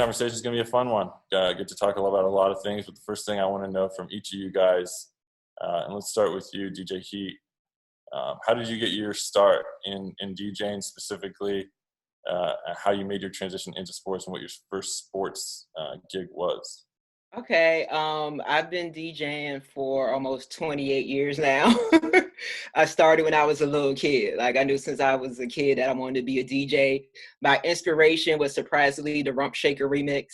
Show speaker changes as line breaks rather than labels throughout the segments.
conversation is going to be a fun one. Get to talk about a lot of things, but the first thing I want to know from each of you guys, and let's start with you, DJ Heat. How did you get your start in DJing specifically? How you made your transition into sports and what your first sports gig was?
Okay, I've been DJing for almost 28 years now. I started when I was a little kid. Like, I knew since I was a kid that I wanted to be a DJ. My inspiration was surprisingly the Rump Shaker remix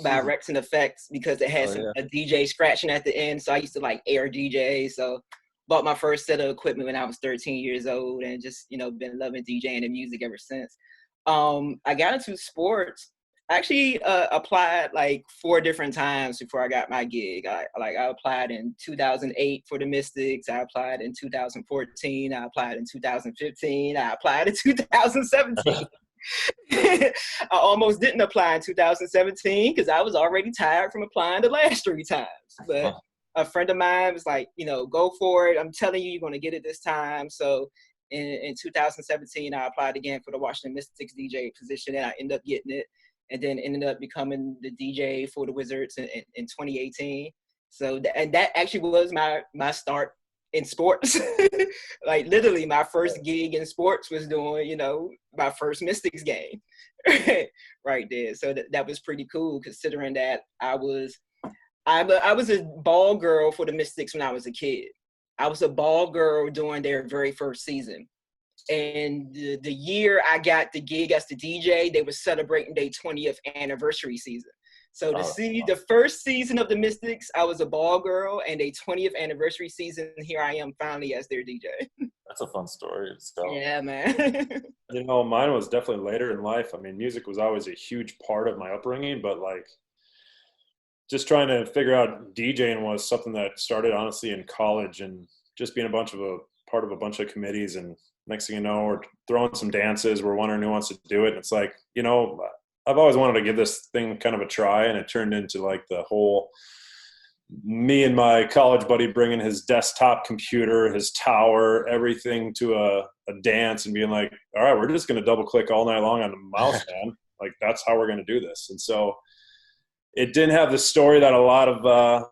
by Rex and Effects, because it has a DJ scratching at the end. So I used to like air DJ. So bought my first set of equipment when I was 13 years old, and just, been loving DJing and music ever since. I got into sports. I actually applied like 4 different times before I got my gig. I applied in 2008 for the Mystics. I applied in 2014. I applied in 2015. I applied in 2017. I almost didn't apply in 2017 because I was already tired from applying the last 3 times. But a friend of mine was like, go for it. I'm telling you, you're going to get it this time. So in 2017, I applied again for the Washington Mystics DJ position, and I ended up getting it. And then ended up becoming the DJ for the Wizards in 2018. So that actually was my start in sports. Like, literally my first gig in sports was doing, my first Mystics game right there. So that was pretty cool, considering that I was a ball girl for the Mystics when I was a kid. I was a ball girl during their very first season. And the year I got the gig as the DJ, they were celebrating their 20th anniversary season. So the first season of the Mystics, I was a ball girl, and their 20th anniversary season, here I am finally as their DJ.
That's a fun story.
Yeah, man.
Mine was definitely later in life. I mean, music was always a huge part of my upbringing, but like just trying to figure out DJing was something that started honestly in college, and just being part of a bunch of committees, and next thing you know, we're throwing some dances. We're wondering who wants to do it. And it's like, I've always wanted to give this thing kind of a try, and it turned into like the whole me and my college buddy bringing his desktop computer, his tower, everything to a dance, and being like, all right, we're just going to double click all night long on the mouse, man. Like, that's how we're going to do this. And so it didn't have the story that a lot of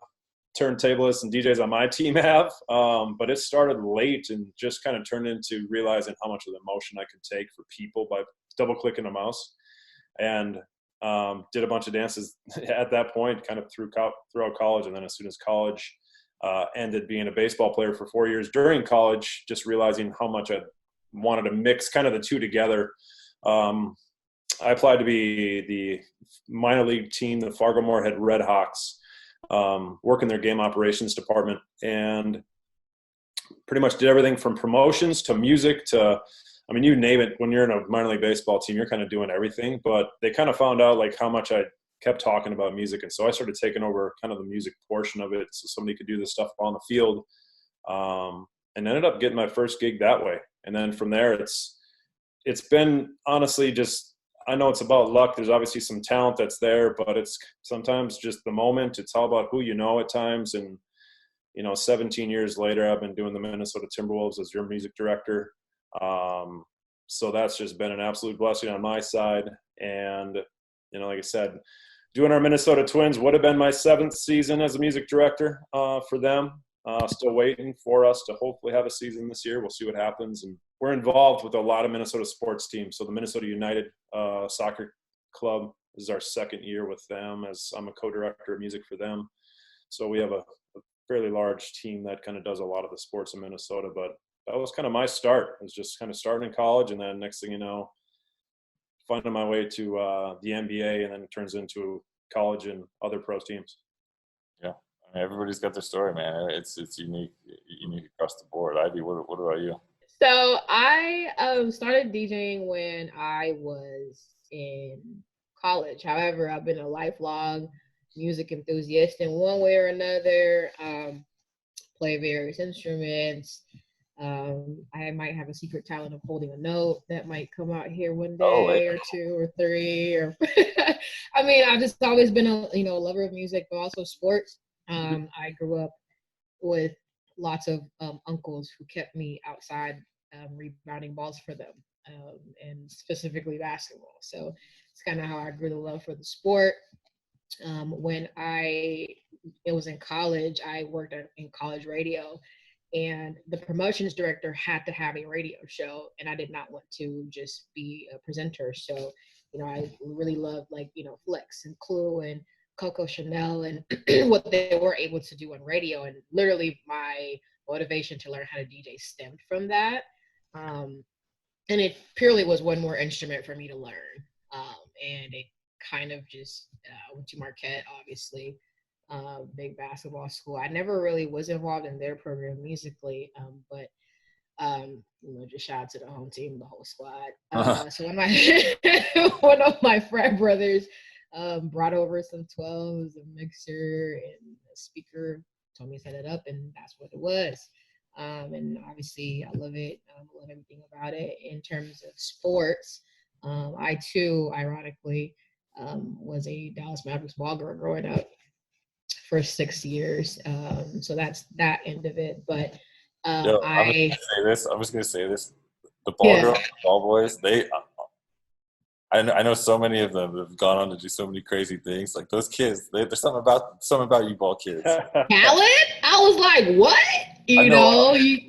turntablists and DJs on my team have, but it started late and just kind of turned into realizing how much of the emotion I could take for people by double clicking a mouse, and did a bunch of dances at that point, kind of throughout college. And then as soon as college ended, being a baseball player for 4 years during college, just realizing how much I wanted to mix kind of the two together. I applied to be the minor league team, the Fargo Moorhead Red Hawks, work in their game operations department, and pretty much did everything from promotions to music to, I mean, you name it. When you're in a minor league baseball team, you're kind of doing everything. But they kind of found out like how much I kept talking about music, and so I started taking over kind of the music portion of it, so somebody could do this stuff on the field, and ended up getting my first gig that way. And then from there, it's been honestly just, I know it's about luck. There's obviously some talent that's there, but it's sometimes just the moment. It's all about who you know at times. And, 17 years later, I've been doing the Minnesota Timberwolves as your music director. So that's just been an absolute blessing on my side. And, like I said, doing our Minnesota Twins would have been my 7th season as a music director for them. Still waiting for us to hopefully have a season this year. We'll see what happens. And we're involved with a lot of Minnesota sports teams. So the Minnesota United Soccer Club is our 2nd year with them, as I'm a co-director of music for them. So we have a fairly large team that kind of does a lot of the sports in Minnesota. But that was kind of my start. It was just kind of starting in college, and then next thing you know, finding my way to the NBA, and then it turns into college and other pro teams.
Yeah. I mean, everybody's got their story, man. It's unique across the board. Ivy, what about you?
So I started DJing when I was in college. However, I've been a lifelong music enthusiast in one way or another. Play various instruments. I might have a secret talent of holding a note that might come out here one day, or 2 or 3. Or I mean, I've just always been a lover of music, but also sports. I grew up with lots of uncles who kept me outside rebounding balls for them. and specifically basketball. So it's kind of how I grew the love for the sport. When it was in college, I worked in college radio, and the promotions director had to have a radio show, and I did not want to just be a presenter. So, I really loved Flex and Clue and Coco Chanel and what they were able to do on radio. And literally my motivation to learn how to DJ stemmed from that. And it purely was one more instrument for me to learn. And it kind of just went to Marquette, obviously, big basketball school. I never really was involved in their program musically, but just shout out to the home team, the whole squad. So one of my frat brothers brought over some 12s, a mixer, and a speaker, told me to set it up, and that's what it was. And obviously, I love it. I love everything about it. In terms of sports, I too, ironically, was a Dallas Mavericks ball girl growing up for 6 years. So that's that end of it. But
I'm just gonna say this: the ball girls, the ball boys, I know so many of them have gone on to do so many crazy things. Like those kids, there's something about you ball kids.
Talent? I was like, what?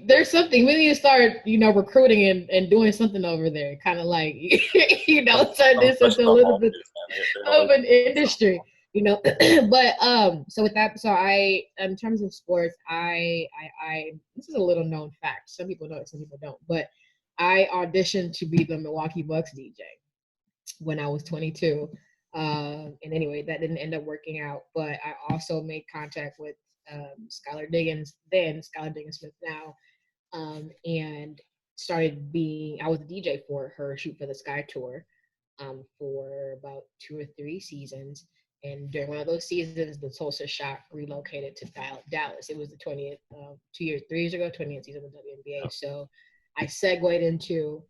There's something. We need to start, recruiting and doing something over there. Kind of like, turn this into a little bit of an industry. But so with that, in terms of sports, I this is a little known fact. Some people know it, some people don't. But I auditioned to be the Milwaukee Bucks DJ when I was 22. And anyway, that didn't end up working out. But I also made contact with Skylar Diggins Smith now, and started I was a DJ for her Shoot for the Sky tour for about 2 or 3 seasons. And during one of those seasons, the Tulsa Shock relocated to Dallas. It was the 20th, 3 years ago, 20th season of the WNBA. So I segued into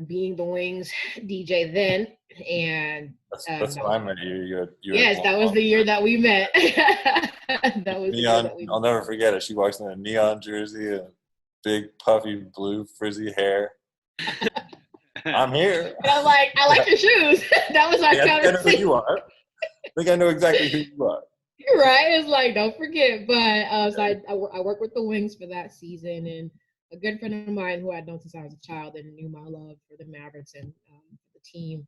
being the Wings DJ then. And
that's when I met you.
Yes, that was the year that we met. That was
neon. I'll never forget it. She walks in a neon jersey and big puffy blue frizzy hair. I'm here.
And I'm like, I like your shoes. That was my
conversation. I know who you are. I think I know exactly who you are.
You're right. It's like, don't forget. But so I worked with the Wings for that season, and a good friend of mine who I'd known since I was a child and knew my love for the Mavericks and the team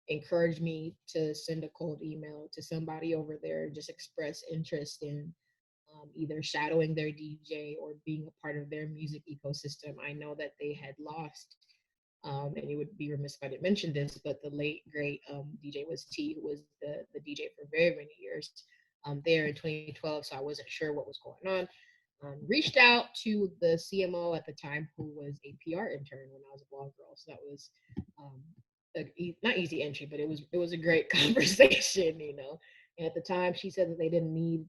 encouraged me to send a cold email to somebody over there and just express interest in either shadowing their DJ or being a part of their music ecosystem. I know that they had lost, and it would be remiss if I didn't mention this, but the late, great DJ was T, who was the DJ for very many years there in 2012, so I wasn't sure what was going on. Reached out to the CMO at the time, who was a PR intern when I was a blog girl, so that was not easy entry, but it was a great conversation, And at the time, she said that they didn't need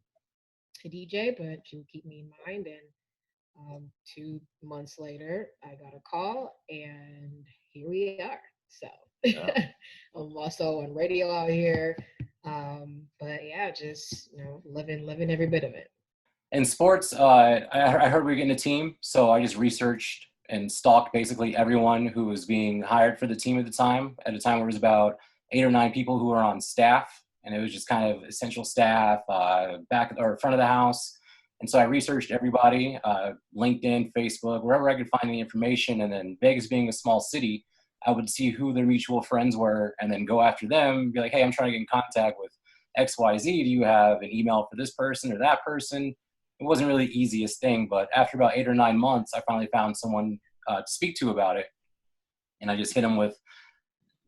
a DJ, but she would keep me in mind. And 2 months later, I got a call, and here we are. So I'm also on radio out here, but yeah, just living every bit of it.
In sports, I heard we were getting a team, so I just researched and stalked basically everyone who was being hired for the team at the time. At a time where it was about 8 or 9 people who were on staff, and it was just kind of essential staff, back or front of the house. And so I researched everybody, LinkedIn, Facebook, wherever I could find the information. And then Vegas being a small city, I would see who their mutual friends were and then go after them, be like, hey, I'm trying to get in contact with XYZ. Do you have an email for this person or that person? It wasn't really the easiest thing, but after about 8 or 9 months, I finally found someone to speak to about it. And I just hit them with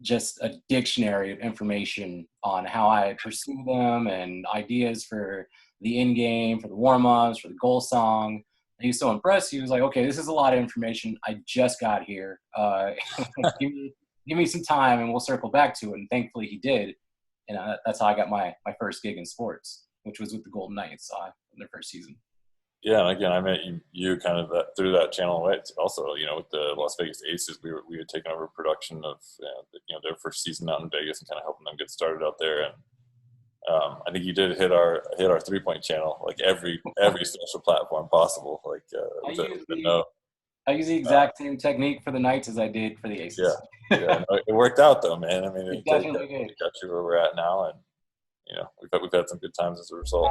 just a dictionary of information on how I pursue them and ideas for the in game, for the warm-ups, for the goal song. And he was so impressed. He was like, okay, this is a lot of information. I just got here. Give me some time and we'll circle back to it. And thankfully he did. And that's how I got my first gig in sports, which was with the Golden Knights in their first season.
Yeah, and again, I met you kind of through that channel. Also, with the Las Vegas Aces, we had taken over production of their first season out in Vegas and kind of helping them get started out there. And I think you did hit our 3-point channel, like every social platform possible. Like
I use the exact same technique for the Knights as I did for the Aces.
Yeah, no, it worked out though, man. I mean,
It definitely did.
got you where we're at now, and we've had some good times as a result.